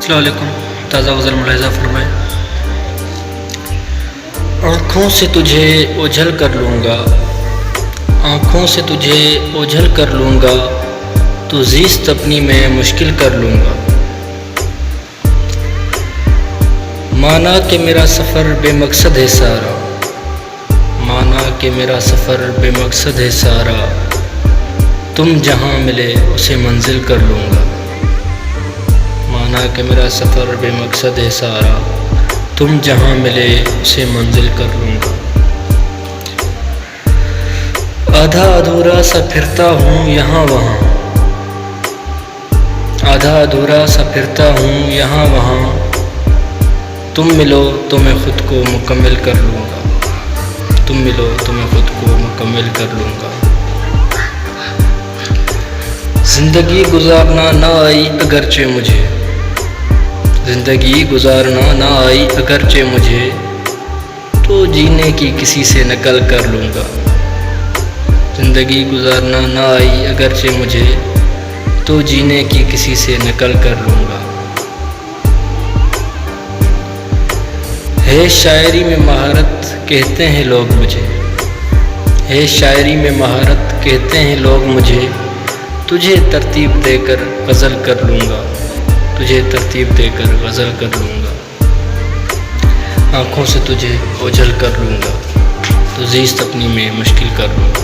السلام علیکم. تازہ غزل ملاحظہ فرمائیں. آنکھوں سے تجھے اوجھل کر لوں گا، آنکھوں سے تجھے اوجھل کر لوں گا، تو زیست اپنی میں مشکل کر لوں گا. مانا کہ میرا سفر بے مقصد ہے سارا، مانا کہ میرا سفر بے مقصد ہے سارا، تم جہاں ملے اسے منزل کر لوں گا. مانا کہ میرا سفر بے مقصد ہے سارا، تم جہاں ملے اسے منزل کر لوں گا. آدھا ادھورا سا پھرتا ہوں یہاں وہاں، آدھا ادھورا سا پھرتا ہوں یہاں وہاں، تم ملو تو میں خود کو مکمل کر لوں گا. تم ملو تو میں خود کو مکمل کر لوں گا. زندگی گزارنا نہ آئی اگرچہ مجھے، زندگی گزارنا نہ آئی اگرچہ مجھے، تو جینے کی کسی سے نقل کر لوں گا. زندگی گزارنا نہ آئی اگرچہ مجھے، تو جینے کی کسی سے نقل کر لوں گا. ہے شاعری میں مہارت کہتے ہیں لوگ مجھے، ہے شاعری میں مہارت کہتے ہیں لوگ مجھے، تجھے ترتیب دے کر غزل کر لوں گا. تجھے ترتیب دے کر غزل کر لوں گا. آنکھوں سے تجھے اوجھل کر لوں گا، تو زیست اپنی میں مشکل کر لوں گا.